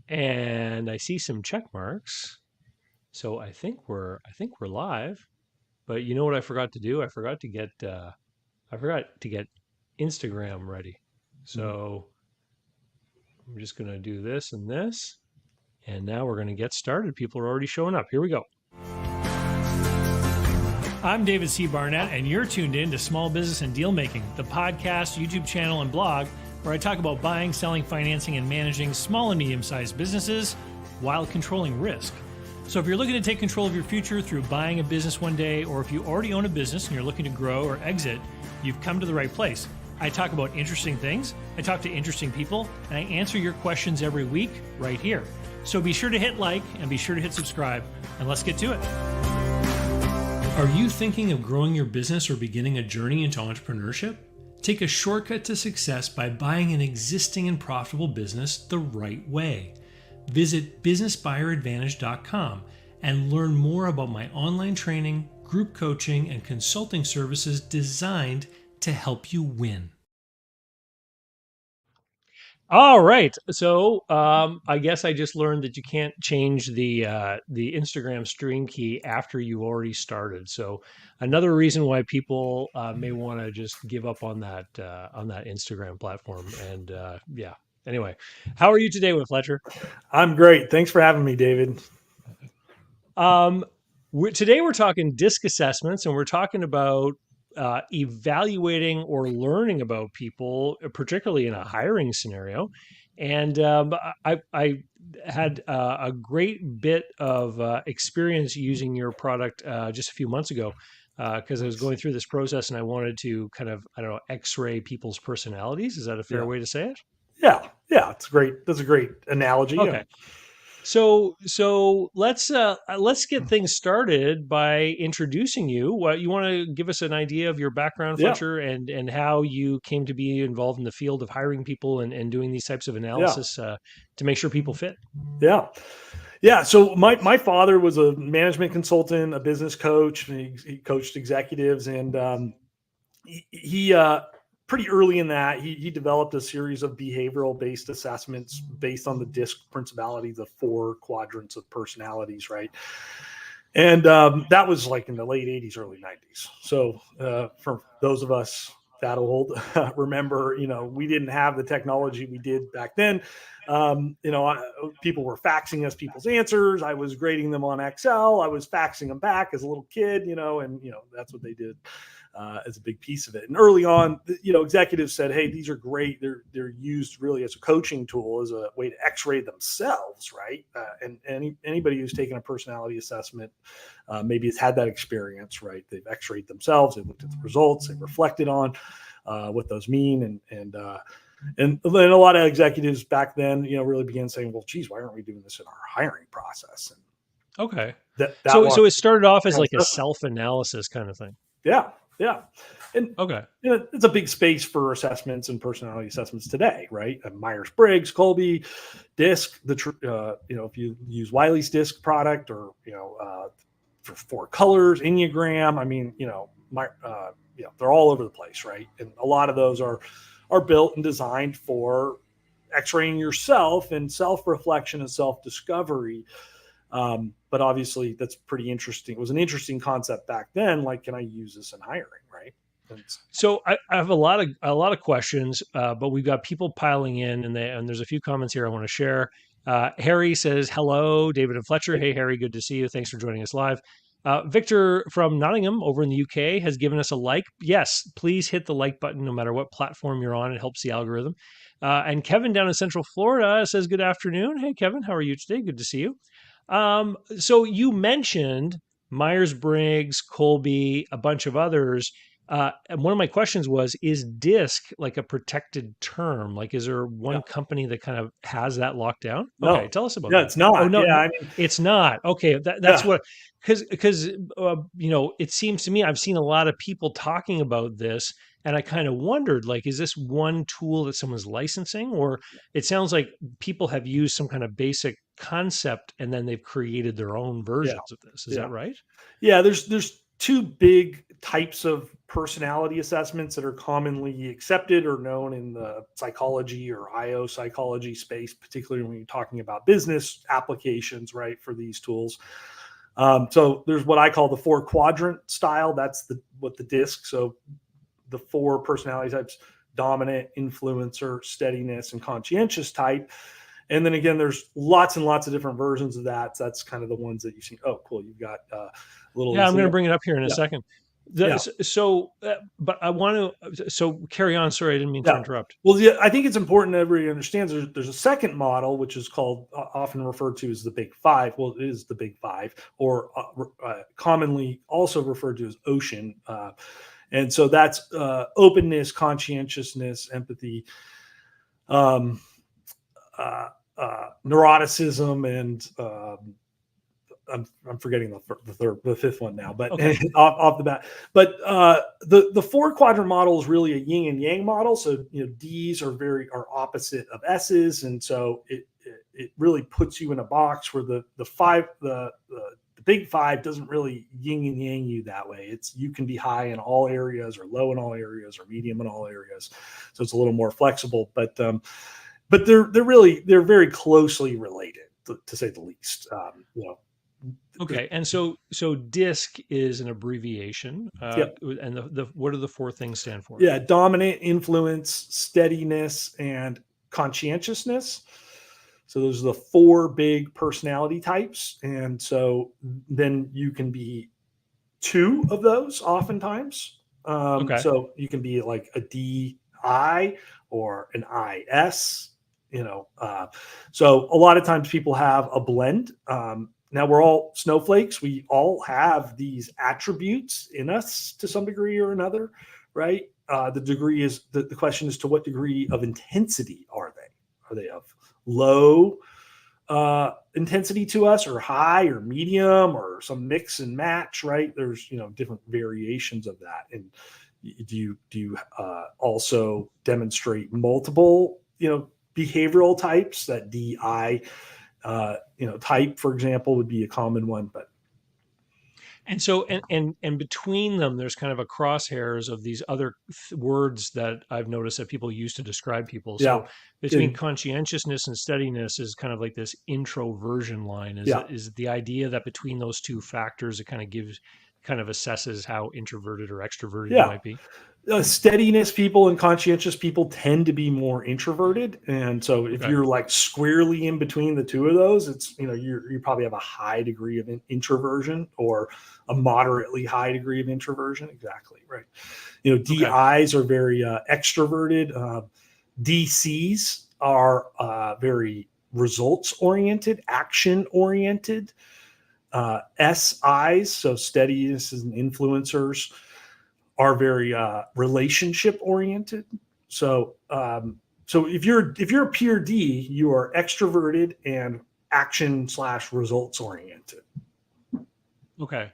And I see some check marks. So I think we're live. But you know what I forgot to do? I forgot to get Instagram ready. Mhm. So I'm just gonna do this and this. And now we're gonna get started. People are already showing up. Here we go. I'm David C. Barnett, and you're tuned in to Small Business and Deal Making, the podcast, YouTube channel, and blog where I talk about buying, selling, financing, and managing small and medium sized businesses while controlling risk. So, if you're looking to take control of your future through buying a business one day, or if you already own a business and you're looking to grow or exit, you've come to the right place. I talk about interesting things, I talk to interesting people, and I answer your questions every week right here. So, be sure to hit like and be sure to hit subscribe, and let's get to it. Are you thinking of growing your business or beginning a journey into entrepreneurship? Take a shortcut to success by buying an existing and profitable business the right way. Visit businessbuyeradvantage.com and learn more about my online training, group coaching, and consulting services designed to help you win. All right. So I guess I just learned that you can't change the Instagram stream key after you've already started. So another reason why people may want to just give up on that Instagram platform. And yeah. Anyway, how are you today with Fletcher? I'm great. Thanks for having me, David. Um, Today we're talking disc assessments, and we're talking about evaluating or learning about people, particularly in a hiring scenario. And I had a great bit of experience using your product just a few months ago because I was going through this process and I wanted to kind of, I don't know, X-ray people's personalities. Is that a fair Yeah. way to say it? Yeah. It's great. That's a great analogy. Yeah. Okay. So let's get things started by introducing you. What you want to give us an idea of your background, Yeah. Fletcher, and how you came to be involved in the field of hiring people and doing these types of Yeah. analysis to make sure people fit. Yeah. Yeah. So my father was a management consultant, a business coach. And he coached executives, and he pretty early in that he developed a series of behavioral based assessments based on the DISC principality, the four quadrants of personalities, right? And that was like in the late 80s, early 90s. So for those of us that old, remember, we didn't have the technology we did back then. People were faxing us people's answers. I was grading them on Excel. I was faxing them back as a little kid, and that's what they did as a big piece of it. And early on, executives said, "Hey, these are great. They're used really as a coaching tool, as a way to X-ray themselves, right?" And anybody who's taken a personality assessment maybe has had that experience, right? They've X-rayed themselves. They've looked at the results. They've reflected on what those mean, and then a lot of executives back then, really began saying, "Well, geez, why aren't we doing this in our hiring process?" And Okay. that So was it started off as like a assessment. self-analysis kind of thing. Yeah, yeah, and Okay. it's a big space for assessments and personality assessments today, right? Myers Briggs, Colby, DISC. If you use Wiley's DISC product, or for four colors, Enneagram. I mean, they're all over the place, right? And a lot of those are built and designed for X-raying yourself and self-reflection and self-discovery. But obviously, that's pretty interesting. It was an interesting concept back then. Like, can I use this in hiring, right? So I have a lot of questions, but we've got people piling in, and there's a few comments here I want to share. Harry says hello, David and Fletcher. Hey Harry, good to see you. Thanks for joining us live. Victor from Nottingham over in the UK has given us a like. Yes, please hit the like button no matter what platform you're on. It helps the algorithm. And Kevin down in Central Florida says good afternoon. Hey Kevin, how are you today? Good to see you. So you mentioned Myers Briggs, Colby, a bunch of others. And one of my questions was, is DISC like a protected term? Like, is there Yeah. one company that kind of has that locked down? Okay, No. tell us about Yeah, that. it's Oh, not. no, Yeah, I mean, it's not. Okay, that's yeah, what, because it seems to me I've seen a lot of people talking about this, and I kind of wondered, like, is this one tool that someone's licensing, or it sounds like people have used some kind of basic concept and then they've created their own yeah, versions of this. Is that yeah. right? Yeah, there's two big types of personality assessments that are commonly accepted or known in the psychology or IO psychology space, particularly when you're talking about business applications, right, for these tools. So there's what I call the 4-quadrant style. That's what the DISC. So the 4 personality types: dominant, influencer, steadiness, and conscientious type. And then again, there's lots and lots of different versions of that. So that's kind of the ones that you've seen. Oh, cool. You've got little. Yeah, I'm going to bring it up here in a second. Yeah. But I want to. So carry on. Sorry, I didn't mean to interrupt. Well, yeah, I think it's important that everybody understands there's a second model, which is called, often referred to as the Big Five. Well, it is the Big Five, or commonly also referred to as OCEAN. And so that's openness, conscientiousness, empathy, neuroticism, and I'm forgetting the fifth one now, but okay. off the bat. But the 4-quadrant model is really a yin and yang model. So D's are opposite of S's, and so it really puts you in a box where the Big Five doesn't really yin and yang you that way. You can be high in all areas, or low in all areas, or medium in all areas. So it's a little more flexible, but they're very closely related, to say the least. Okay, and so DISC is an abbreviation, yep. And what do the 4 things stand for? Yeah, dominant, influence, steadiness, and conscientiousness. So those are the 4 big personality types, and so then you can be 2 of those oftentimes. Okay. So you can be like a DI or an IS. So a lot of times people have a blend. Now we're all snowflakes. We all have these attributes in us to some degree or another, right? The question is, to what degree of intensity are they? Are they of low intensity to us, or high, or medium, or some mix and match, right? There's, different variations of that. And do you also demonstrate multiple, behavioral types? That DI type, for example, would be a common one. But and so and between them, there's kind of a crosshairs of these other words that I've noticed that people use to describe people. So between conscientiousness and steadiness is kind of like this introversion line. Is the idea that between those 2 factors, it kind of assesses how introverted or extroverted you might be? Steadiness people and conscientious people tend to be more introverted, and so if you're like squarely in between the 2 of those, it's you probably have a high degree of introversion, or a moderately high degree of introversion. Exactly right. DIs are very extroverted. DCs are very results oriented, action oriented. SIs, so steadiness and influencers, are very relationship oriented. So if you're a pure D, you are extroverted and action/results oriented. Okay.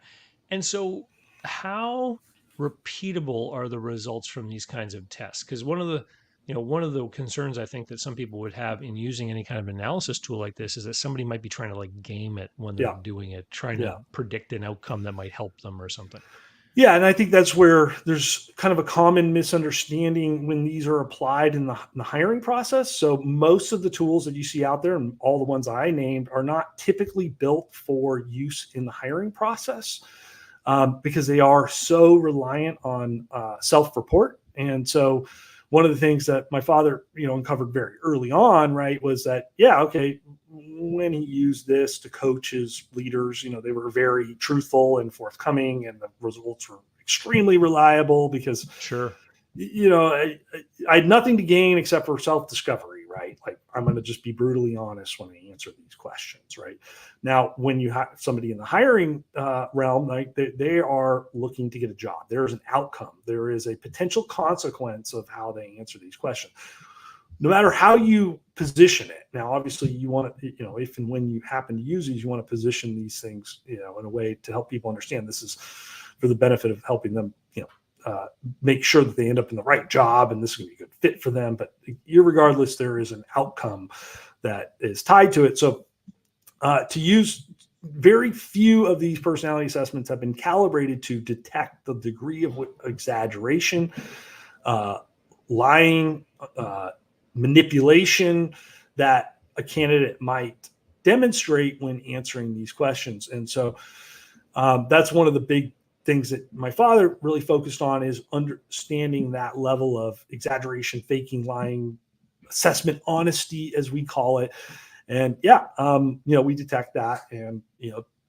And so how repeatable are the results from these kinds of tests? Because one of the concerns I think that some people would have in using any kind of analysis tool like this is that somebody might be trying to like game it when they're doing it, trying to predict an outcome that might help them or something. Yeah, and I think that's where there's kind of a common misunderstanding when these are applied in the hiring process. So most of the tools that you see out there, and all the ones I named, are not typically built for use in the hiring process, because they are so reliant on self-report. And so one of the things that my father, uncovered very early on, right, was that, when he used this to coach his leaders, they were very truthful and forthcoming, and the results were extremely reliable because, I had nothing to gain except for self-discovery, right? Like, I'm going to just be brutally honest when I answer these questions, right? Now, when you have somebody in the hiring realm, like they are looking to get a job. There is an outcome. There is a potential consequence of how they answer these questions. No matter how you position it. Now, obviously, you want to, if and when you happen to use these, you want to position these things, in a way to help people understand this is for the benefit of helping them, make sure that they end up in the right job, and this is going to be a good fit for them. But irregardless, there is an outcome that is tied to it. So to use very few of these personality assessments have been calibrated to detect the degree of exaggeration, lying, manipulation that a candidate might demonstrate when answering these questions. And so that's one of the big things that my father really focused on, is understanding that level of exaggeration, faking, lying, assessment honesty, as we call it. And we detect that, and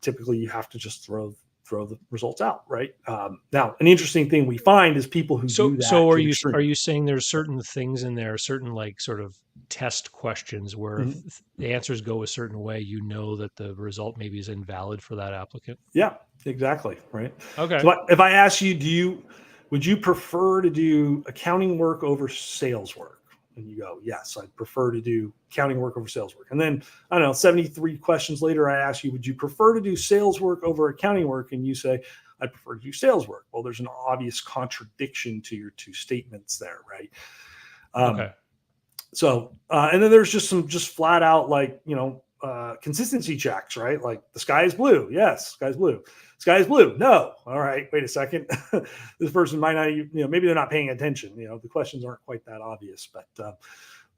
typically you have to just throw the results out, right? Now, an interesting thing we find is people who do that. So are you saying there's certain things in there, certain like sort of test questions where if the answers go a certain way, that the result maybe is invalid for that applicant? Yeah, exactly. Right. Okay. So if I ask you, would you prefer to do accounting work over sales work? And you go, yes, I'd prefer to do accounting work over sales work. And then, I don't know, 73 questions later, I ask you, would you prefer to do sales work over accounting work? And you say, I'd prefer to do sales work. Well, there's an obvious contradiction to your two statements there, right? Okay. So, and then there's just some flat out, like, consistency checks, right? Like, the sky is blue. Yes, sky is blue. Sky is blue. No. All right. Wait a second. This person might not, maybe they're not paying attention. The questions aren't quite that obvious, but,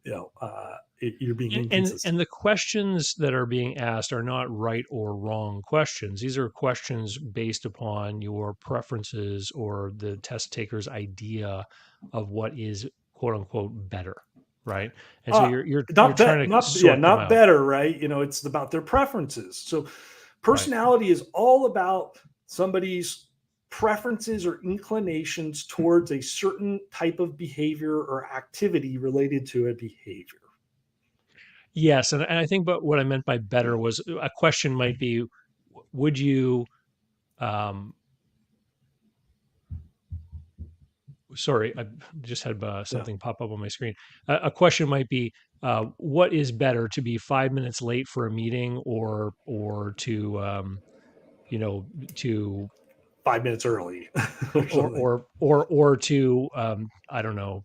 you're being inconsistent. And the questions that are being asked are not right or wrong questions. These are questions based upon your preferences or the test taker's idea of what is quote unquote better. Right. And so you're trying to sort them out. Better, right? It's about their preferences. So personality is all about somebody's preferences or inclinations towards a certain type of behavior or activity related to a behavior. Yes. And I think, but what I meant by better was a question might be, would you, sorry, I just had something pop up on my screen. A question might be, what is better, to be 5 minutes late for a meeting or to, to 5 minutes early or to, I don't know.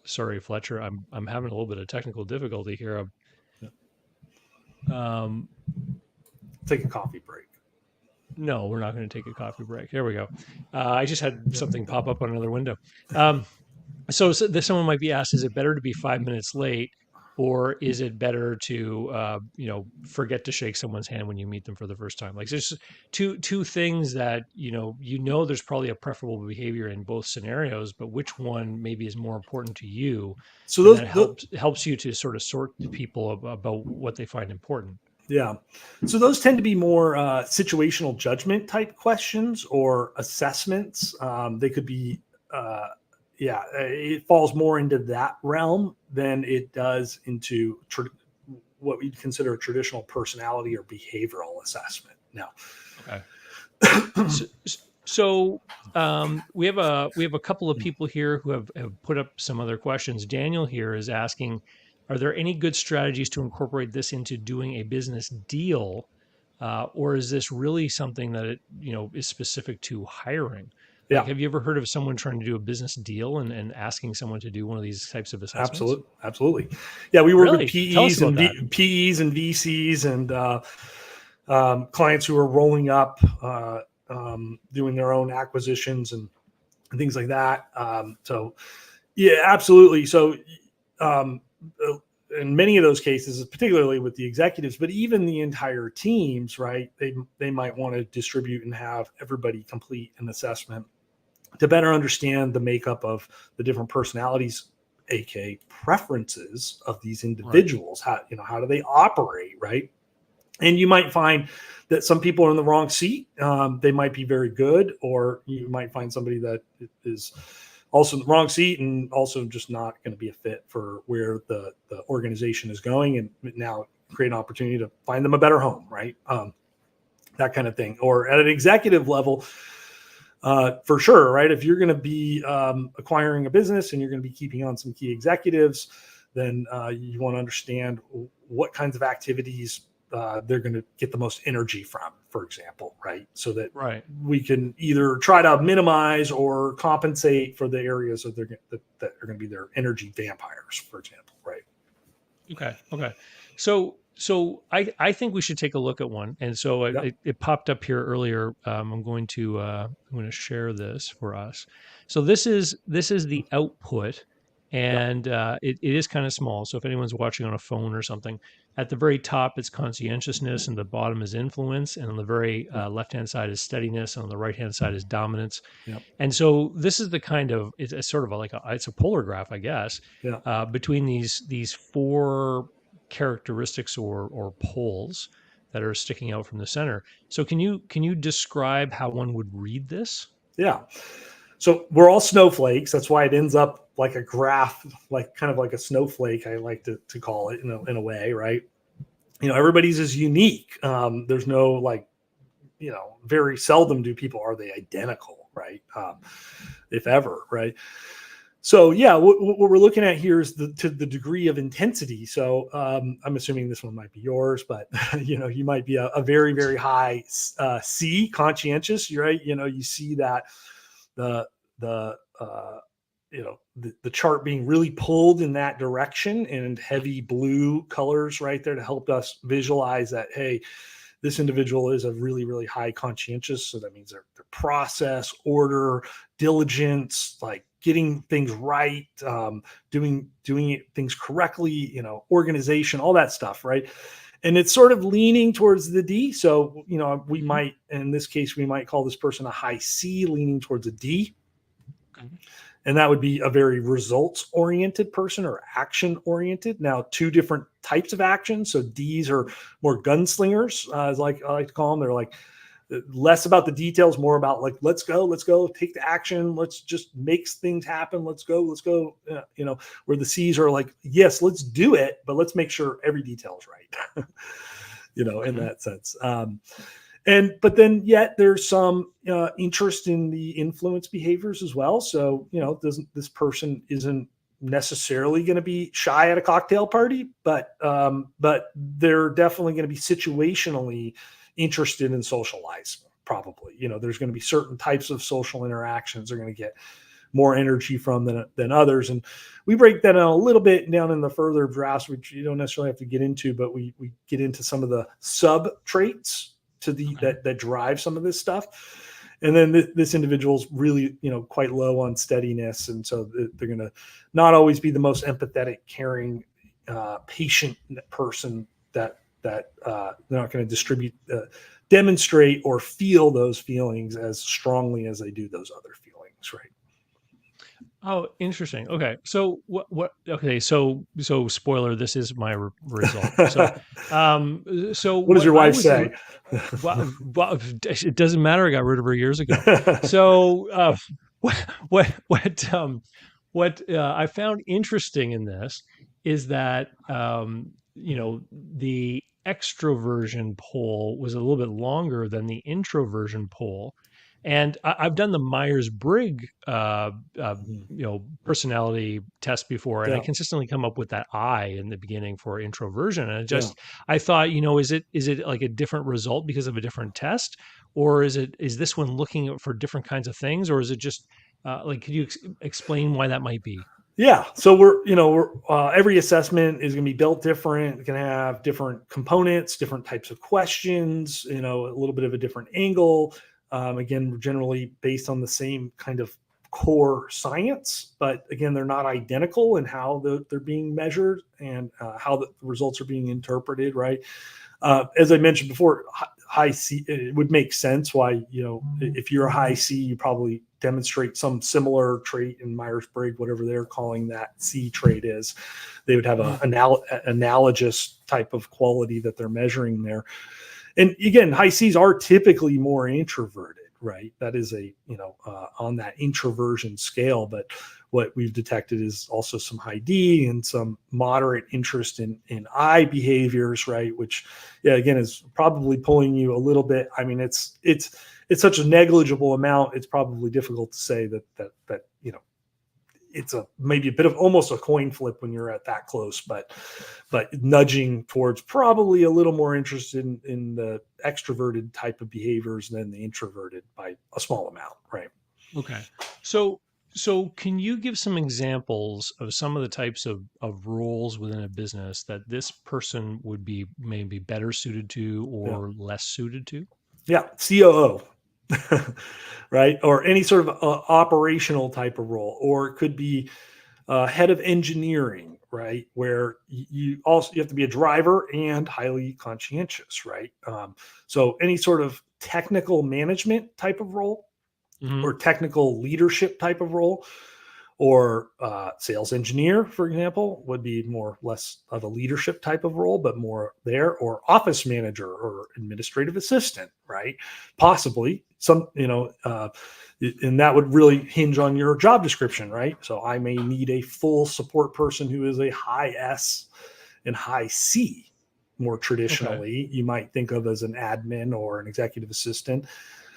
Sorry, Fletcher, I'm having a little bit of technical difficulty here. Take a coffee break. No, we're not going to take a coffee break. There we go. I just had something pop up on another window. So someone might be asked, is it better to be 5 minutes late, or is it better to, forget to shake someone's hand when you meet them for the first time? Like, there's two things that, there's probably a preferable behavior in both scenarios, but which one maybe is more important to you? So that helps you to sort of sort the people about what they find important. Yeah. So those tend to be more situational judgment type questions or assessments. They could be, it falls more into that realm than it does into what we'd consider a traditional personality or behavioral assessment. Now, okay. So we have a couple of people here who have put up some other questions. Daniel here is asking, are there any good strategies to incorporate this into doing a business deal, or is this really something that is specific to hiring? Like, have you ever heard of someone trying to do a business deal and asking someone to do one of these types of assessments? Absolutely. Yeah, we work with PEs and VCs and clients who are rolling up, doing their own acquisitions and things like that. So, yeah, absolutely. So, in many of those cases, particularly with the executives, but even the entire teams, right? They might want to distribute and have everybody complete an assessment to better understand the makeup of the different personalities, aka preferences of these individuals. Right. How do they operate, right? And you might find that some people are in the wrong seat. They might be very good, or you might find somebody that is also in the wrong seat and also just not going to be a fit for where the organization is going, and now create an opportunity to find them a better home, right? That kind of thing. Or at an executive level, for sure, right? If you're going to be acquiring a business and you're going to be keeping on some key executives, then you want to understand what kinds of activities they're going to get the most energy from, for example, right? So that we can either try to minimize or compensate for the areas that are going to be their energy vampires, for example, right? Okay. So So I think we should take a look at one. And so it popped up here earlier. I'm going to share this for us. So this is the output, and it is kind of small. So if anyone's watching on a phone or something, at the very top it's conscientiousness, and the bottom is influence, and on the very left hand side is steadiness, and on the right hand side is dominance. Yep. And so this is the kind of it's sort of it's a polar graph, I guess, between these four characteristics or poles that are sticking out from the center. So can you describe how one would read this? Yeah. So we're all snowflakes. That's why it ends up like a graph, like kind of like a snowflake, I like to call it in a way, right? Everybody's is unique. There's no like, very seldom do people, are they identical, right? If ever, right? So yeah, what we're looking at here is to the degree of intensity. So I'm assuming this one might be yours, but you might be a very, very high C, conscientious, right? You see that the chart being really pulled in that direction, and heavy blue colors right there to help us visualize that, hey, this individual is a really, really high conscientious. So that means their process, order, diligence, like getting things right, doing things correctly, organization, all that stuff, right? And it's sort of leaning towards the D. So, we might, in this case, we might call this person a high C, leaning towards a D. Okay. And that would be a very results-oriented person or action-oriented. Now, two different types of actions. So D's are more gunslingers, as I like to call them. They're like less about the details, more about like, let's go, take the action. Let's just make things happen. Let's go. Where the C's are like, yes, let's do it, but let's make sure every detail is right, in that sense. But then yet there's some interest in the influence behaviors as well. So, this person isn't necessarily going to be shy at a cocktail party, but they're definitely going to be situationally interested in socializing. Probably, there's going to be certain types of social interactions they're going to get more energy from than others. And we break that down a little bit down in the further drafts, which you don't necessarily have to get into, but we get into some of the sub traits that drive some of this stuff. And then this individual's really, quite low on steadiness. And so they're going to not always be the most empathetic, caring, patient person that they're not going to demonstrate or feel those feelings as strongly as they do those other feelings. Right. Oh, interesting. Okay. So okay. So spoiler, this is my result. So what does your wife say? Well, it doesn't matter. I got rid of her years ago. So what I found interesting in this is that the extroversion pole was a little bit longer than the introversion pole. And I've done the Myers-Briggs, personality test before, and I consistently come up with that I in the beginning for introversion. And I thought, is it like a different result because of a different test, or is this one looking for different kinds of things, or is it just could you explain why that might be? Yeah. So we're every assessment is going to be built different. It can have different components, different types of questions, a little bit of a different angle. Again, generally based on the same kind of core science, but again, they're not identical in how they're being measured and how the results are being interpreted. Right. As I mentioned before, high C, it would make sense why, if you're a high C, you probably demonstrate some similar trait in Myers-Briggs, whatever they're calling that C trait is. They would have an analogous type of quality that they're measuring there. And again, high C's are typically more introverted, right? That is on that introversion scale. But what we've detected is also some high D and some moderate interest in I behaviors, right? Which, again, is probably pulling you a little bit. I mean, it's such a negligible amount. It's probably difficult to say that it's maybe a bit of almost a coin flip when you're at that close, but nudging towards probably a little more interested in the extroverted type of behaviors than the introverted by a small amount, right? Okay. So So can you give some examples of some of the types of roles within a business that this person would be maybe better suited to Yeah. or less suited to? Yeah. COO, right? Or any sort of operational type of role, or it could be head of engineering, right? Where you also you have to be a driver and highly conscientious, right? So any sort of technical management type of role Hmm. or technical leadership type of role, or sales engineer, for example, would be more less of a leadership type of role, but more there, or office manager or administrative assistant, right? Possibly some, and that would really hinge on your job description, right? So I may need a full support person who is a high S and high C. More Okay. traditionally, you might think of as an admin or an executive assistant,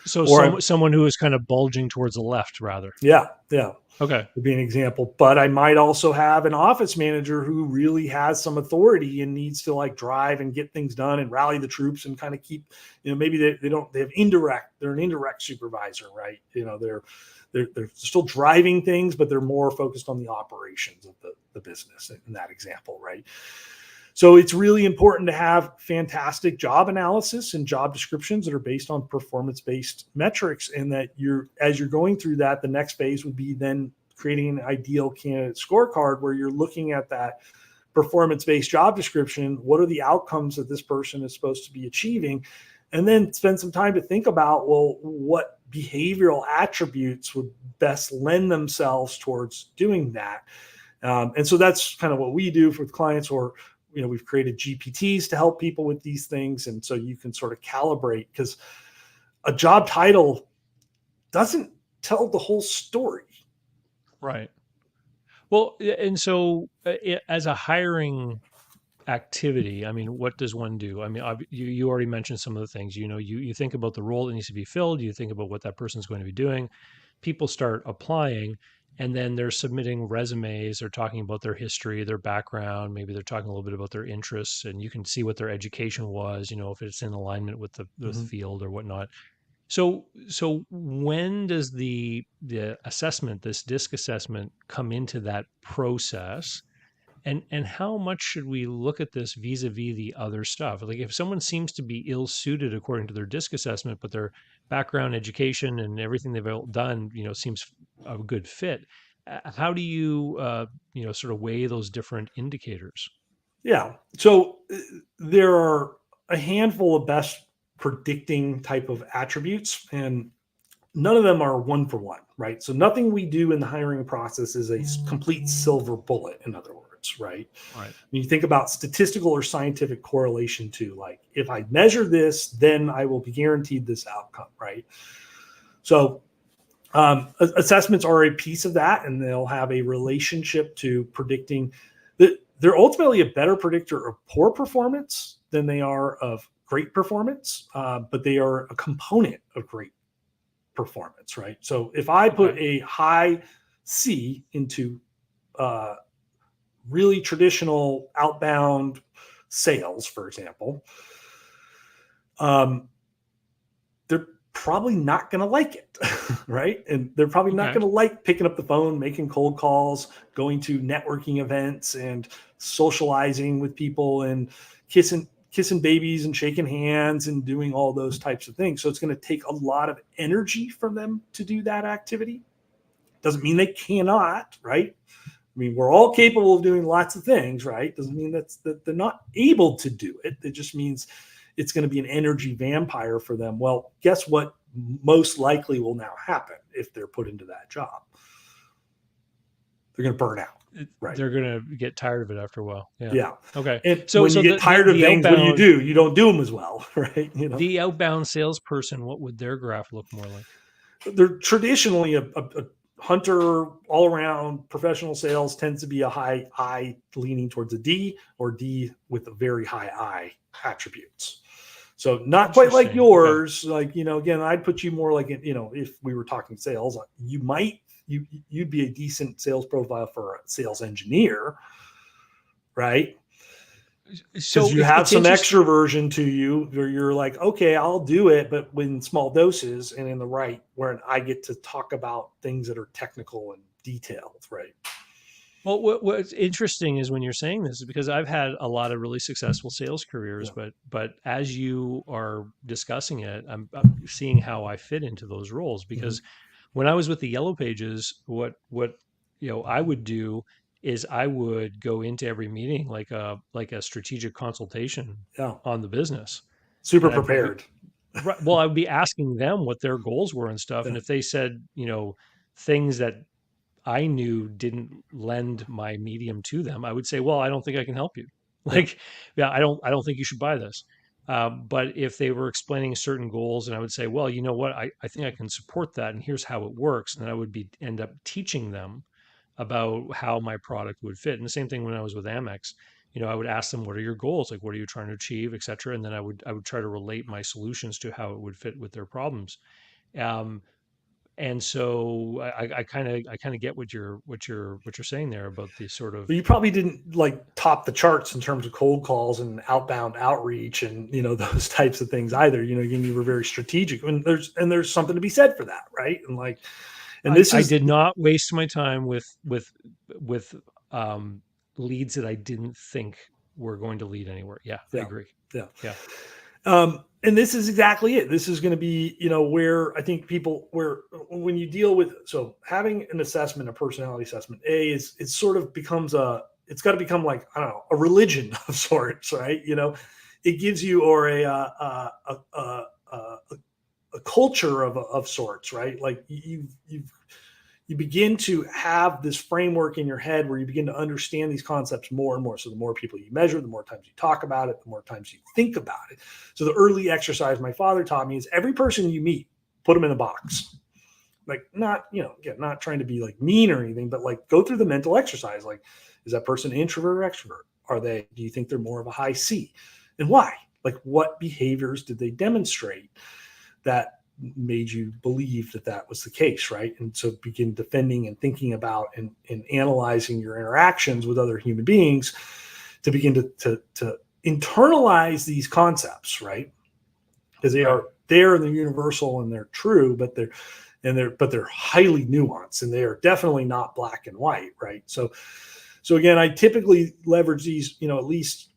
So or someone who is kind of bulging towards the left rather. yeah, Okay. would be an example. But I might also have an office manager who really has some authority and needs to like drive and get things done and rally the troops and kind of keep, maybe they have they're an indirect supervisor, right? They're still driving things, but they're more focused on the operations of the business in that example, right? So it's really important to have fantastic job analysis and job descriptions that are based on performance-based metrics, and that as you're going through that, the next phase would be then creating an ideal candidate scorecard where you're looking at that performance-based job description. What are the outcomes that this person is supposed to be achieving? And then spend some time to think about, well, what behavioral attributes would best lend themselves towards doing that. And so that's kind of what we do with clients, or we've created GPTs to help people with these things. And so you can sort of calibrate, because a job title doesn't tell the whole story. Right. Well, and so as a hiring activity, I mean, what does one do? I mean, you already mentioned some of the things. You think about the role that needs to be filled. You think about what that person's going to be doing. People start applying, and then they're submitting resumes. They're talking about their history, their background. Maybe they're talking a little bit about their interests, and you can see what their education was. If it's in alignment with the Mm-hmm. field or whatnot. So when does the assessment, this DISC assessment, come into that process? And how much should we look at this vis-a-vis the other stuff? Like if someone seems to be ill-suited according to their DISC assessment, but their background, education, and everything they've done, seems a good fit. How do you, sort of weigh those different indicators? Yeah. So there are a handful of best predicting type of attributes, and none of them are one for one, right? So nothing we do in the hiring process is a complete silver bullet, in other words, right? Right. When you think about statistical or scientific correlation to, like, if I measure this, then I will be guaranteed this outcome, right? So assessments are a piece of that, and they'll have a relationship to predicting that. They're ultimately a better predictor of poor performance than they are of great performance, but they are a component of great performance, right? So if I put a high C into really traditional outbound sales, for example, they're probably not going to like it, right? And they're probably not Okay. going to like picking up the phone, making cold calls, going to networking events and socializing with people and kissing babies and shaking hands and doing all those types of things. So it's going to take a lot of energy from them to do that activity. Doesn't mean they cannot, right? I mean, we're all capable of doing lots of things, right? Doesn't mean that they're not able to do it. It just means it's going to be an energy vampire for them. Well, guess what most likely will now happen if they're put into that job? They're going to burn out. Right. They're going to get tired of it after a while. Yeah. Yeah. Okay. And So when you get tired of things, what do? You don't do them as well, right? The outbound salesperson, what would their graph look more like? They're traditionally a hunter, all around professional sales tends to be a high I leaning towards a D, or D with a very high I attributes. So not quite like yours. Okay. Like, again, I'd put you more like, if we were talking sales, you'd be a decent sales profile for a sales engineer, right? So you have some extroversion to you where you're like, okay, I'll do it, but in small doses and in the right, where I get to talk about things that are technical and detailed, right? Well, what's interesting is when you're saying this is because I've had a lot of really successful sales careers, but as you are discussing it, I'm seeing how I fit into those roles. Because when I was with the Yellow Pages, what I would do is I would go into every meeting like a strategic consultation on the business. Super And prepared. well, I would be asking them what their goals were and stuff. And if they said, things that I knew didn't lend my medium to them, I would say, well, I don't think I can help you. Like, I don't think you should buy this. But if they were explaining certain goals, and I would say, well, you know what, I think I can support that, and here's how it works. And then I would end up teaching them about how my product would fit. And the same thing when I was with Amex, I would ask them, what are your goals? Like, what are you trying to achieve, et cetera? And then I would try to relate my solutions to how it would fit with their problems. And so I kind of get what you're saying there about the sort of. But you probably didn't like top the charts in terms of cold calls and outbound outreach and those types of things either. Again, you were very strategic, and there's something to be said for that, right? I did not waste my time with leads that I didn't think were going to lead anywhere. Yeah, I agree. Yeah. And this is exactly it. This is going to be, where I think when you deal with, so having an assessment, a personality assessment, it sort of becomes it's got to become like, I don't know, a religion of sorts, right? It gives you, or a culture of sorts, right? Like you begin to have this framework in your head where you begin to understand these concepts more and more. So the more people you measure, the more times you talk about it, the more times you think about it. So the early exercise my father taught me is every person you meet, put them in a box. Like, not, again, not trying to be like mean or anything, but like go through the mental exercise. Like, is that person introvert or extrovert? Do you think they're more of a high C? And why? Like, what behaviors did they demonstrate that made you believe that was the case, right? And so begin defending and thinking about and analyzing your interactions with other human beings to begin to internalize these concepts, right? Because they are there and they're universal and they're true, but they're highly nuanced, and they are definitely not black and white, right? So again, I typically leverage these, at least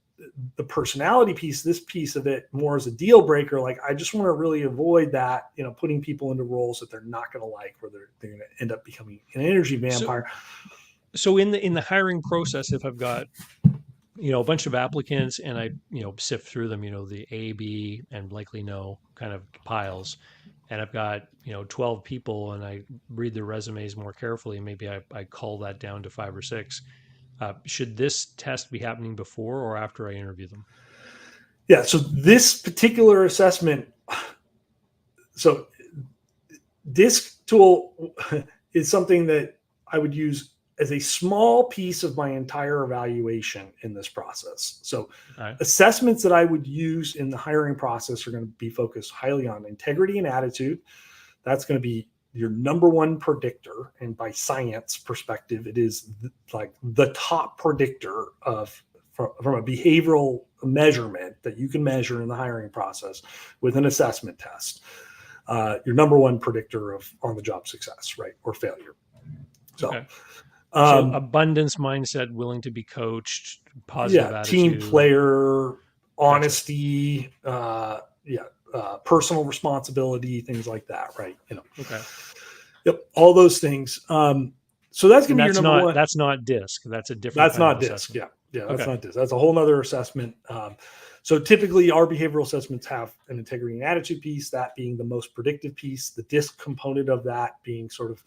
the personality piece, this piece of it, more as a deal breaker. Like, I just want to really avoid that, putting people into roles that they're not going to like, where they're going to end up becoming an energy vampire. So in the hiring process, if I've got, a bunch of applicants and I, sift through them, the A, B, and likely no kind of piles, and I've got, 12 people and I read their resumes more carefully, maybe I cull that down to 5 or 6. Should this test be happening before or after I interview them? Yeah. So this particular assessment, so DISC tool is something that I would use as a small piece of my entire evaluation in this process. So assessments that I would use in the hiring process are going to be focused highly on integrity and attitude. That's going to be your number one predictor. And by science perspective, it is like the top predictor from a behavioral measurement that you can measure in the hiring process with an assessment test. Your number one predictor of on-the-job success, right, or failure. So abundance mindset, willing to be coached, positive attitude, team player, honesty, personal responsibility, things like that, right? Yep, all those things. So that's going to be your number one. That's not DISC. That's a different. That's not DISC. Yeah, that's not DISC. That's a whole nother assessment. So typically, our behavioral assessments have an integrity and attitude piece, that being the most predictive piece. The DISC component of that being sort of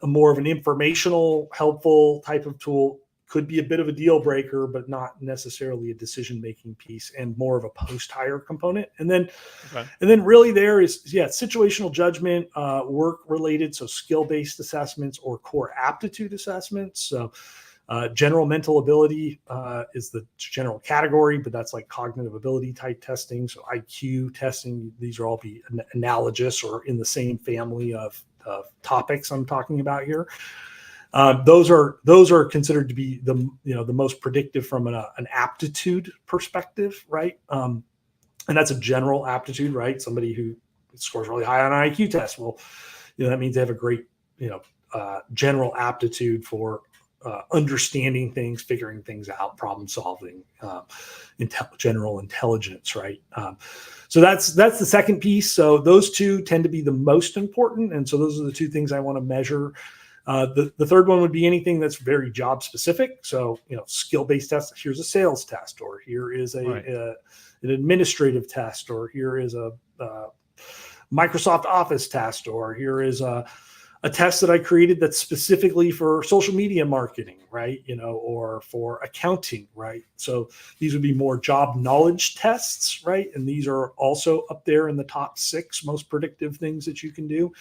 a more of an informational, helpful type of tool. Could be a bit of a deal breaker, but not necessarily a decision-making piece, and more of a post-hire component. And then really there is, situational judgment, work-related, so skill-based assessments or core aptitude assessments. So general mental ability is the general category, but that's like cognitive ability type testing. So IQ testing, these are all be analogous or in the same family of topics I'm talking about here. Those are considered to be the most predictive from an aptitude perspective, right? And that's a general aptitude, right? Somebody who scores really high on an IQ test, well, that means they have a great general aptitude for understanding things, figuring things out, problem solving, general intelligence, right? So that's the second piece. So those two tend to be the most important, and so those are the two things I want to measure. The third one would be anything that's very job specific. So, skill-based tests. Here's a sales test, or here is an administrative test, or here is a Microsoft Office test, or here is a test that I created that's specifically for social media marketing, right? Or for accounting, right? So these would be more job knowledge tests, right? And these are also up there in the top 6 most predictive things that you can do.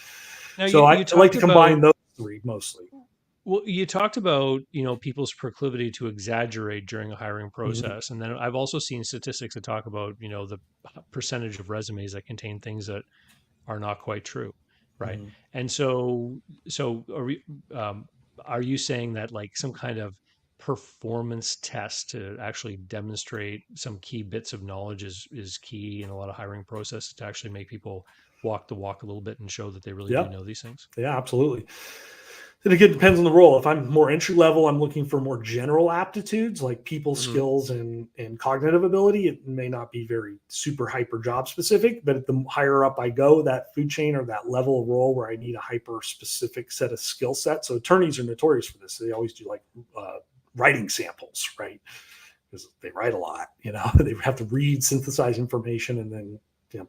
Now, so I like to combine those 3 mostly. Well, you talked about, people's proclivity to exaggerate during a hiring process. And then I've also seen statistics that talk about, the percentage of resumes that contain things that are not quite true. Right. And so are you saying that like some kind of performance test to actually demonstrate some key bits of knowledge is key in a lot of hiring processes to actually make people walk the walk a little bit and show that they really do know these things? Yeah, absolutely. And again, it depends on the role. If I'm more entry level, I'm looking for more general aptitudes like people skills and cognitive ability. It may not be very super hyper job specific, but the higher up I go, that food chain or that level of role where I need a hyper specific set of skill sets. So attorneys are notorious for this. They always do like writing samples, right? Because they write a lot, they have to read, synthesize information, and then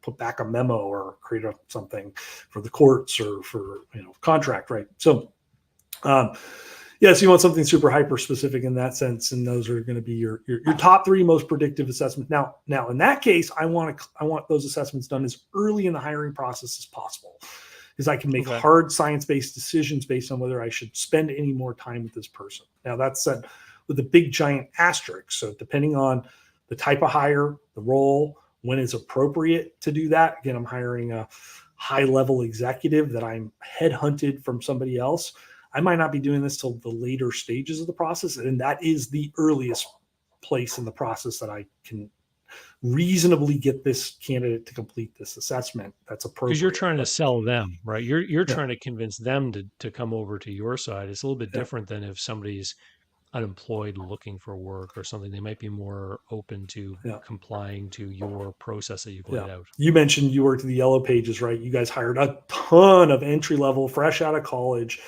put back a memo or create something for the courts or for contract, right? So so you want something super hyper specific in that sense, and those are going to be your top 3 most predictive assessments. Now in that case, I want those assessments done as early in the hiring process as possible, because I can make hard science-based decisions based on whether I should spend any more time with this person. Now that's said with a big giant asterisk. So depending on the type of hire, the role, when it's appropriate to do that. Again, I'm hiring a high-level executive that I'm headhunted from somebody else. I might not be doing this till the later stages of the process, and that is the earliest place in the process that I can reasonably get this candidate to complete this assessment. That's appropriate. Because you're trying to sell them, right? You're trying to convince them to come over to your side. It's a little bit different than if somebody's unemployed looking for work or something. They might be more open to complying to your process that you've laid out. You mentioned you worked at the Yellow Pages, right? You guys hired a ton of entry level, fresh out of college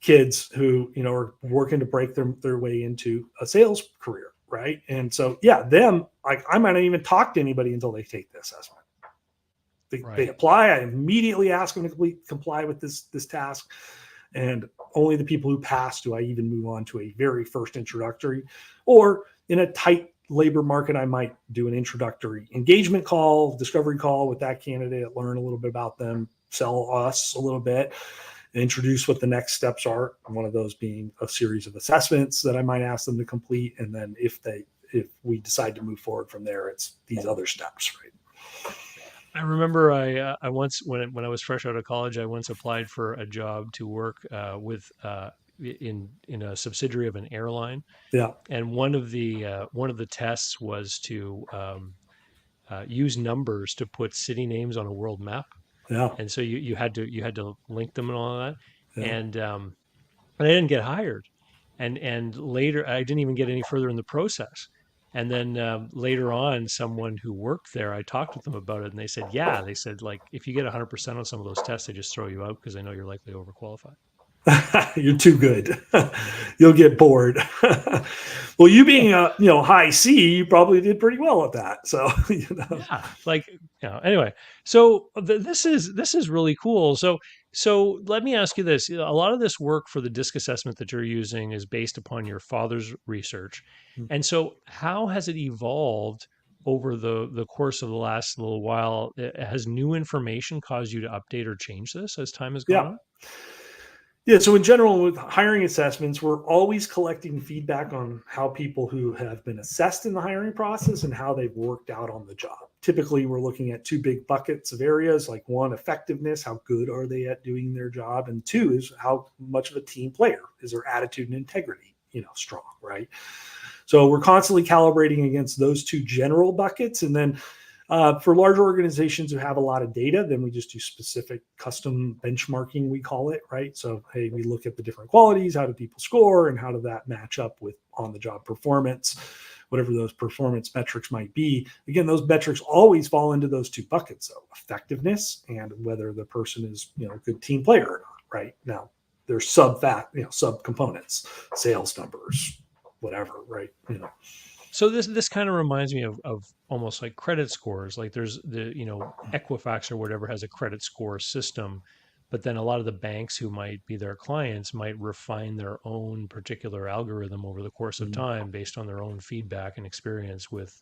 kids who are working to break their way into a sales career, right? And so them, like, I might not even talk to anybody until they take the assessment. They apply. I immediately ask them to comply with this task, and only the people who pass do I even move on to a very first introductory. Or in a tight labor market, I might do an introductory engagement call, discovery call with that candidate, learn a little bit about them, sell us a little bit, introduce what the next steps are. One of those being a series of assessments that I might ask them to complete. And then if we decide to move forward from there, it's these other steps, right? I remember I once, when I was fresh out of college, I once applied for a job to work in a subsidiary of an airline. Yeah. And one of the tests was to use numbers to put city names on a world map. Yeah. And so you had to link them and all of that. Yeah. And I didn't get hired. And later I didn't even get any further in the process. And then later on, someone who worked there, I talked with them about it, and they said, like, if you get 100% on some of those tests, they just throw you out because they know you're likely overqualified. You're too good. You'll get bored. Well, you being a high C, you probably did pretty well at that. So anyway. So this is really cool. So let me ask you this: a lot of this work for the DISC assessment that you're using is based upon your father's research, and so how has it evolved over the course of the last little while? Has new information caused you to update or change this as time has gone on? Yeah. So in general, with hiring assessments, we're always collecting feedback on how people who have been assessed in the hiring process and how they've worked out on the job. Typically, we're looking at 2 big buckets of areas, like 1, effectiveness, how good are they at doing their job? And 2 is how much of a team player is their attitude and integrity, strong, right? So we're constantly calibrating against those 2 general buckets. And then For larger organizations who have a lot of data, then we just do specific custom benchmarking, we call it, right? So, hey, we look at the different qualities, how do people score, and how does that match up with on-the-job performance, whatever those performance metrics might be. Again, those metrics always fall into those two buckets, so effectiveness and whether the person is, a good team player or not, right? Now, there's sub components, sales numbers, whatever, right? So this kind of reminds me of almost like credit scores. Like there's the, Equifax or whatever has a credit score system, but then a lot of the banks who might be their clients might refine their own particular algorithm over the course of time based on their own feedback and experience with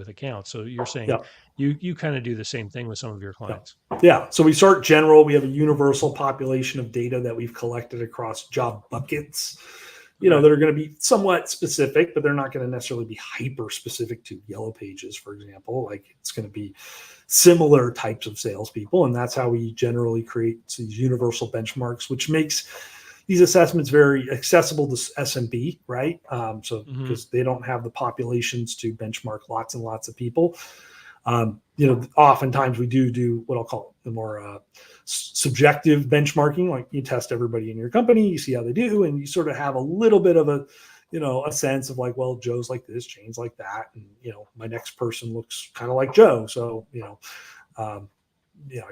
accounts. So you're saying you kind of do the same thing with some of your clients. Yeah. So we start general. We have a universal population of data that we've collected across job buckets, that are going to be somewhat specific, but they're not going to necessarily be hyper specific to Yellow Pages, for example. Like it's going to be similar types of salespeople. And that's how we generally create these universal benchmarks, which makes these assessments very accessible to SMB, right? Because they don't have the populations to benchmark lots and lots of people. Oftentimes we do what I'll call the more subjective benchmarking, like you test everybody in your company, you see how they do, and you sort of have a little bit of a sense of like, well, Joe's like this, Jane's like that, and my next person looks kind of like Joe, so I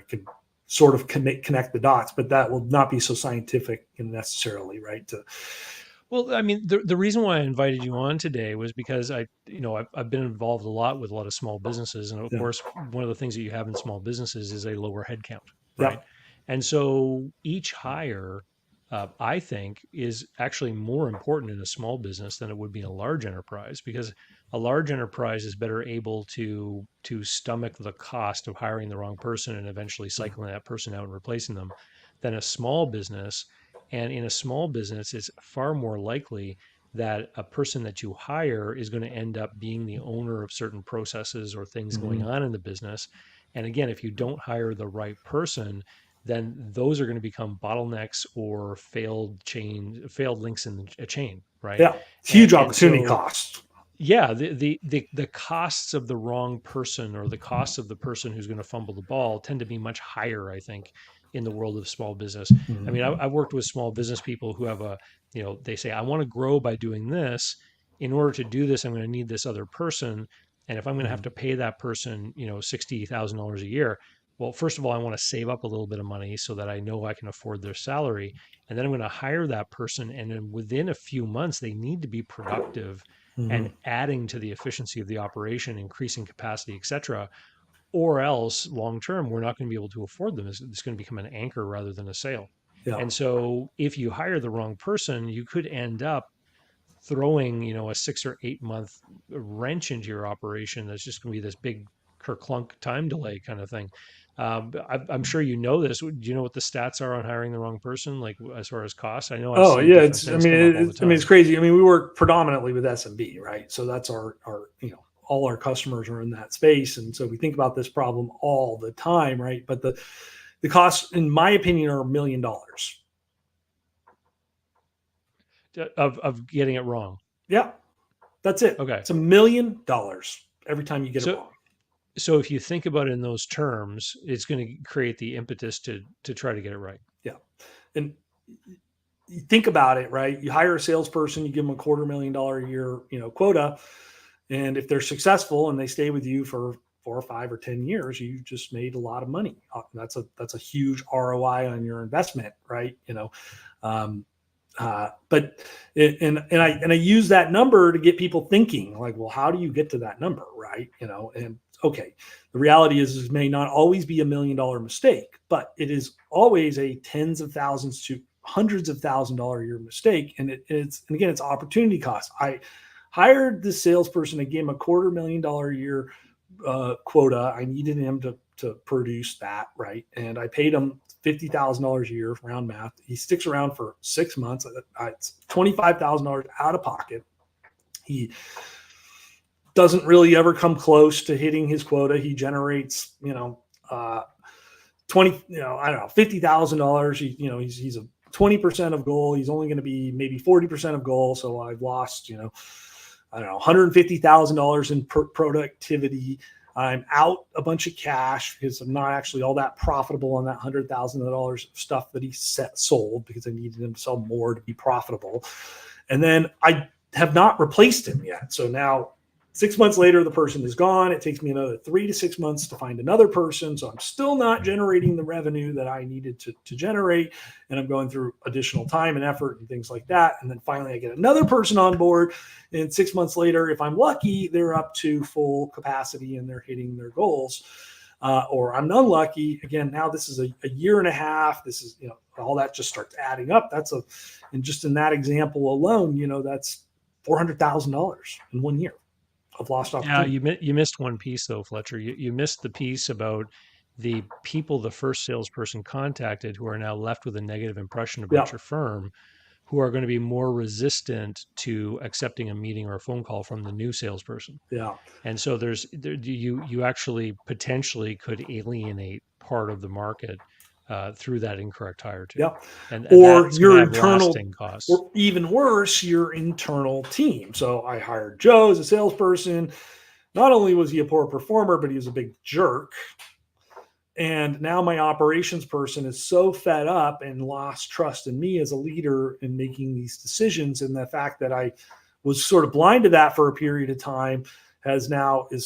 can sort of connect the dots, but that will not be so scientific necessarily, right? Well, I mean, the reason why I invited you on today was because I've been involved a lot with a lot of small businesses. And of course, one of the things that you have in small businesses is a lower headcount, right? And so each hire, I think, is actually more important in a small business than it would be in a large enterprise, because a large enterprise is better able to stomach the cost of hiring the wrong person and eventually cycling that person out and replacing them than a small business. And in a small business, it's far more likely that a person that you hire is going to end up being the owner of certain processes or things going on in the business. And again, if you don't hire the right person, then those are going to become bottlenecks or failed links in a chain, right? Yeah, huge opportunity cost. Yeah, the costs of the wrong person or the costs of the person who's going to fumble the ball tend to be much higher, I think, in the world of small business. I mean, I've worked with small business people who have they say, I want to grow by doing this. In order to do this, I'm going to need this other person. And if I'm going to have to pay that person, $60,000 a year, well, first of all, I want to save up a little bit of money so that I know I can afford their salary. And then I'm going to hire that person. And then within a few months, they need to be productive and adding to the efficiency of the operation, increasing capacity, et cetera. Or else long term, we're not going to be able to afford them. It's going to become an anchor rather than a sale. Yeah. And so if you hire the wrong person, you could end up throwing, a 6 or 8 month wrench into your operation. That's just going to be this big kerclunk time delay kind of thing. I'm sure you know this. Do you know what the stats are on hiring the wrong person, like as far as costs? I know. It's crazy. I mean, we work predominantly with SMB, right? So that's our all our customers are in that space. And so we think about this problem all the time, right? But the costs, in my opinion, are $1 million. Of getting it wrong. Yeah, that's it. Okay. It's $1 million every time you get it wrong. So if you think about it in those terms, it's going to create the impetus to try to get it right. Yeah. And you think about it, right? You hire a salesperson, you give them $250,000 a year, quota. And if they're successful and they stay with you for 4 or 5 or 10 years, you just made a lot of money. That's a huge ROI on your investment, right? But I use that number to get people thinking, like, well, how do you get to that number, right? And okay, the reality is it may not always be $1 million mistake, but it is always a tens of thousands to hundreds of $1,000s a year mistake, and it's opportunity cost. I hired this salesperson, I gave him $250,000 a year quota. I needed him to produce that, right? And I paid him $50,000 a year, round math. He sticks around for 6 months. It's $25,000 out of pocket. He doesn't really ever come close to hitting his quota. He generates, $50,000. He's a 20% of goal. He's only going to be maybe 40% of goal. So I've lost, $150,000 in productivity. I'm out a bunch of cash because I'm not actually all that profitable on that $100,000 of stuff that he sold, because I needed him to sell more to be profitable. And then I have not replaced him yet. So now 6 months later, the person is gone. It takes me another 3 to 6 months to find another person. So I'm still not generating the revenue that I needed to generate. And I'm going through additional time and effort and things like that. And then finally I get another person on board. And 6 months later, if I'm lucky, they're up to full capacity and they're hitting their goals. Or I'm unlucky. Again, now this is a year and a half. This is, all that just starts adding up. And just in that example alone, that's $400,000 in 1 year of lost opportunity. Yeah, you missed one piece though, Fletcher. You missed the piece about the people the first salesperson contacted who are now left with a negative impression about your firm, who are going to be more resistant to accepting a meeting or a phone call from the new salesperson. Yeah. And so you actually potentially could alienate part of the market through that incorrect hire too. Yeah. And or that's your have internal lasting costs. Or even worse, your internal team. So I hired Joe as a salesperson. Not only was he a poor performer, but he was a big jerk. And now my operations person is so fed up and lost trust in me as a leader in making these decisions. And the fact that I was sort of blind to that for a period of time is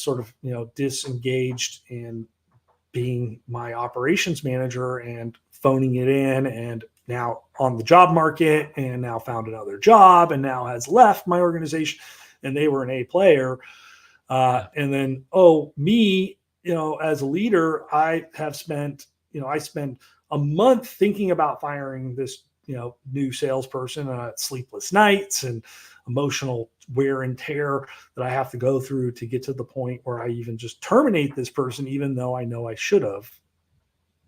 sort of, disengaged in being my operations manager and phoning it in, and now on the job market, and now found another job, and now has left my organization, and they were an A player. And then, me, as a leader, I spent a month thinking about firing this, new salesperson, sleepless nights and emotional wear and tear that I have to go through to get to the point where I even just terminate this person, even though I know I should have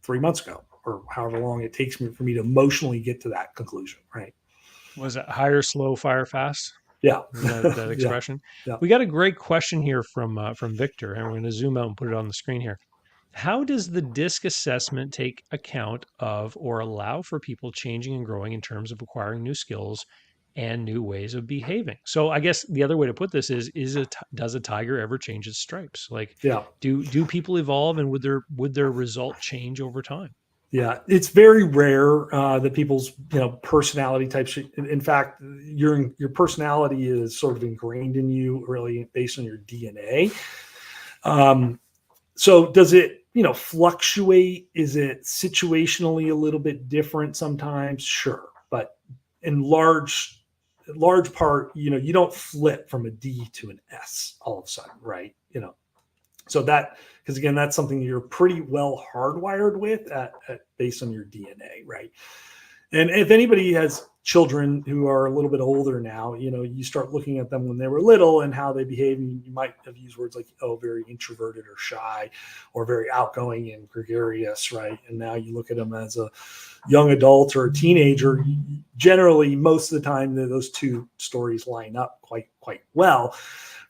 3 months ago, or however long it takes for me to emotionally get to that conclusion. Right. Was it hire slow, fire fast? Yeah. That expression. Yeah. We got a great question here from Victor, and we're going to zoom out and put it on the screen here. How does the DISC assessment take account of or allow for people changing and growing in terms of acquiring new skills and new ways of behaving? So I guess the other way to put this is does a tiger ever change its stripes? Like, do people evolve, and would their result change over time? Yeah, it's very rare that people's personality types. In fact, your personality is sort of ingrained in you, really based on your DNA. So does it fluctuate? Is it situationally a little bit different sometimes? Sure, but in large part, you don't flip from a D to an S all of a sudden, right? So because again, that's something you're pretty well hardwired with based on your DNA, right? And if anybody has children who are a little bit older now, you start looking at them when they were little and how they behave, and you might have used words like, very introverted or shy, or very outgoing and gregarious, right? And now you look at them as a young adult or a teenager. Generally, most of the time, those two stories line up quite well.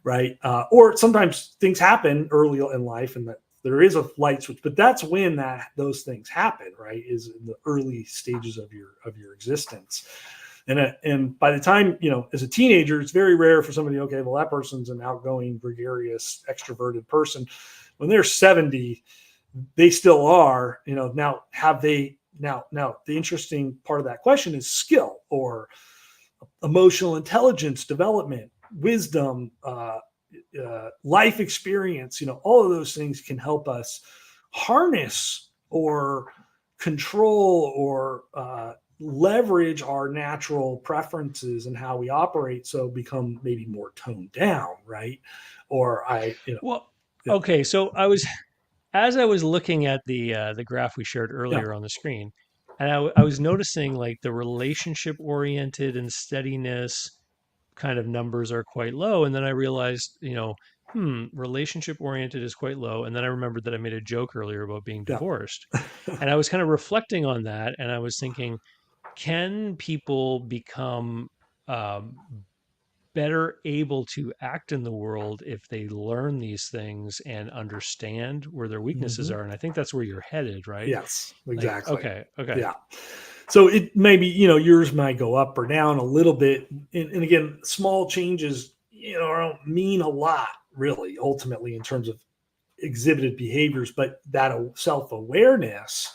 Right. Or sometimes things happen early in life and that there is a light switch, but that's when those things happen, right? Is in the early stages of your existence. And by the time, as a teenager, it's very rare for somebody, okay, well, that person's an outgoing, gregarious, extroverted person. When they're 70, they still are, now the interesting part of that question is skill or emotional intelligence development, wisdom, life experience, all of those things can help us harness or control or leverage our natural preferences and how we operate, so become maybe more toned down, right? Okay. So as I was looking at the graph we shared earlier on the screen, and I was noticing like the relationship oriented and steadiness kind of numbers are quite low. And then I realized, relationship oriented is quite low. And then I remembered that I made a joke earlier about being divorced. And I was kind of reflecting on that. And I was thinking, can people become better able to act in the world if they learn these things and understand where their weaknesses are? And I think that's where you're headed, right? Yes, exactly. Okay. Yeah. So it maybe, yours might go up or down a little bit. And again, small changes, don't mean a lot really, ultimately, in terms of exhibited behaviors, but that self-awareness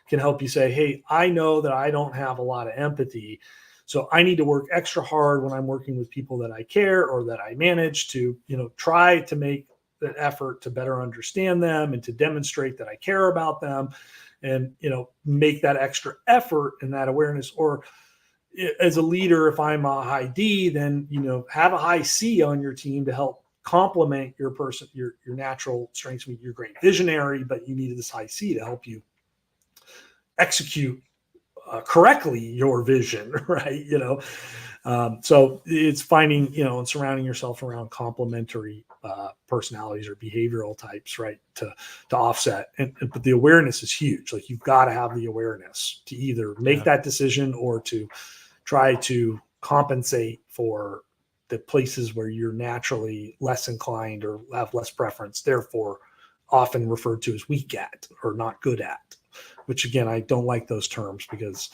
can help you say, hey, I know that I don't have a lot of empathy, so I need to work extra hard when I'm working with people that I care or that I manage to, try to make that effort to better understand them and to demonstrate that I care about them, and, make that extra effort and that awareness. Or as a leader, if I'm a high D, then, have a high C on your team to help complement your natural strengths. You're a great visionary, but you needed this high C to help you execute correctly your vision, right? So it's finding, and surrounding yourself around complementary personalities or behavioral types, right? To offset. But the awareness is huge. Like, you've got to have the awareness to either make that decision or to try to compensate for the places where you're naturally less inclined or have less preference, therefore often referred to as weak at or not good at, which, again, I don't like those terms because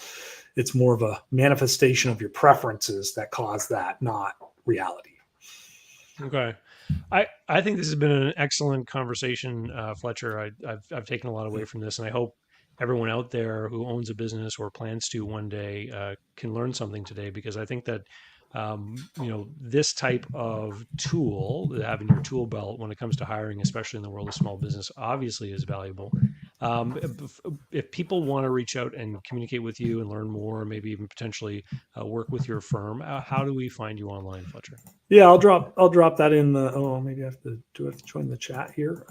it's more of a manifestation of your preferences that cause that, not reality. Okay. I think this has been an excellent conversation, Fletcher. I've taken a lot away from this, and I hope everyone out there who owns a business or plans to one day can learn something today, because I think that this type of tool that have in your tool belt when it comes to hiring, especially in the world of small business, obviously is valuable. If people want to reach out and communicate with you and learn more, maybe even potentially work with your firm, how do we find you online, Fletcher? Yeah, I'll drop that in the. Oh, maybe I have to join the chat here.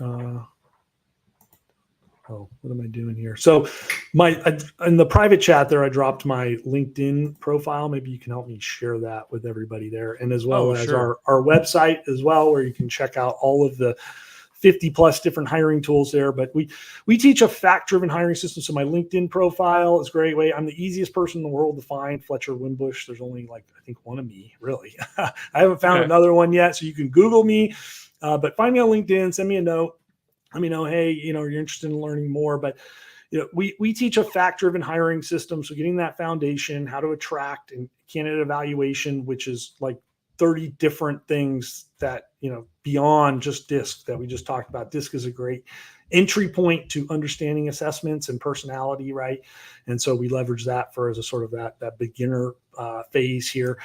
What am I doing here? So in the private chat there, I dropped my LinkedIn profile. Maybe you can help me share that with everybody there. And as well as our website as well, where you can check out all of the 50 plus different hiring tools there. But we teach a fact-driven hiring system. So my LinkedIn profile is a great way. I'm the easiest person in the world to find, Fletcher Wimbush. There's only I think one of me, really. I haven't found another one yet. So you can Google me, but find me on LinkedIn, send me a note. Let me know, hey, you're interested in learning more. But we teach a fact-driven hiring system. So getting that foundation, how to attract, and candidate evaluation, which is like 30 different things that, beyond just DISC that we just talked about. DISC is a great entry point to understanding assessments and personality, right? And so we leverage that for as a sort of that beginner phase here.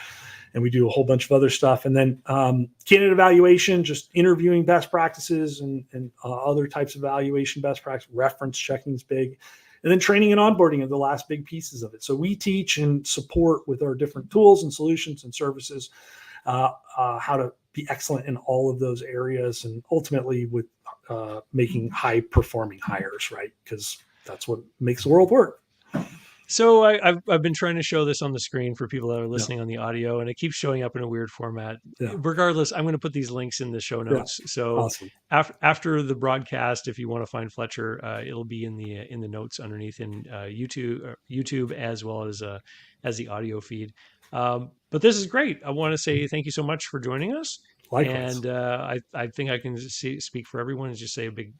And we do a whole bunch of other stuff. And then candidate evaluation, just interviewing best practices and other types of evaluation best practice. Reference checking is big. And then training and onboarding are the last big pieces of it. So we teach and support with our different tools and solutions and services how to be excellent in all of those areas, and ultimately with making high performing hires, right? Because that's what makes the world work. So I've been trying to show this on the screen for people that are listening on the audio, and it keeps showing up in a weird format. Regardless, I'm going to put these links in the show notes. So awesome. after the broadcast, if you want to find Fletcher, it'll be in the notes underneath in YouTube as well as the audio feed. But this is great. I want to say thank you so much for joining us. Likewise. And I think I can speak for everyone and just say a big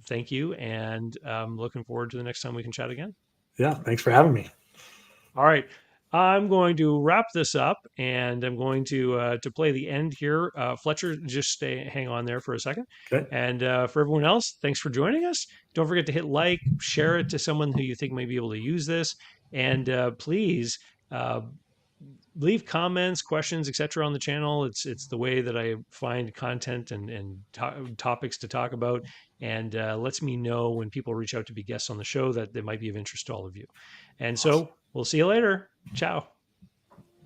thank you, and looking forward to the next time we can chat again. Yeah, thanks for having me. All right. I'm going to wrap this up, and I'm going to play the end here. Fletcher, just hang on there for a second. Okay. And for everyone else, thanks for joining us. Don't forget to hit like, share it to someone who you think may be able to use this. And please leave comments, questions, etc. on the channel. It's the way that I find content and topics to talk about, and lets me know when people reach out to be guests on the show that they might be of interest to all of you. And so we'll see you later. Ciao.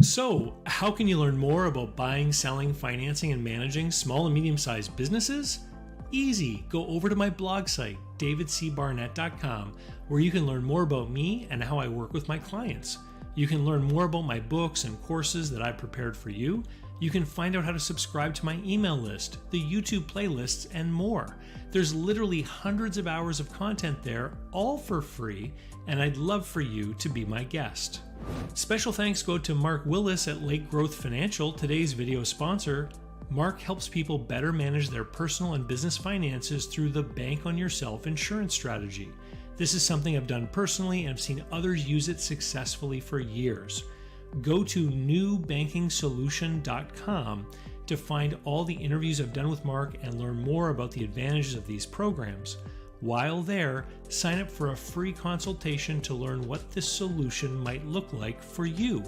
So, how can you learn more about buying, selling, financing, and managing small and medium-sized businesses? Easy. Go over to my blog site, davidcbarnett.com, where you can learn more about me and how I work with my clients. You can learn more about my books and courses that I prepared for you. You can find out how to subscribe to my email list, the YouTube playlists, and more. There's literally hundreds of hours of content there, all for free, and I'd love for you to be my guest. Special thanks go to Mark Willis at Lake Growth Financial, today's video sponsor. Mark helps people better manage their personal and business finances through the Bank on Yourself insurance strategy. This is something I've done personally, and I've seen others use it successfully for years. Go to newbankingsolution.com To find all the interviews I've done with Mark and learn more about the advantages of these programs. While there, sign up for a free consultation to learn what this solution might look like for you.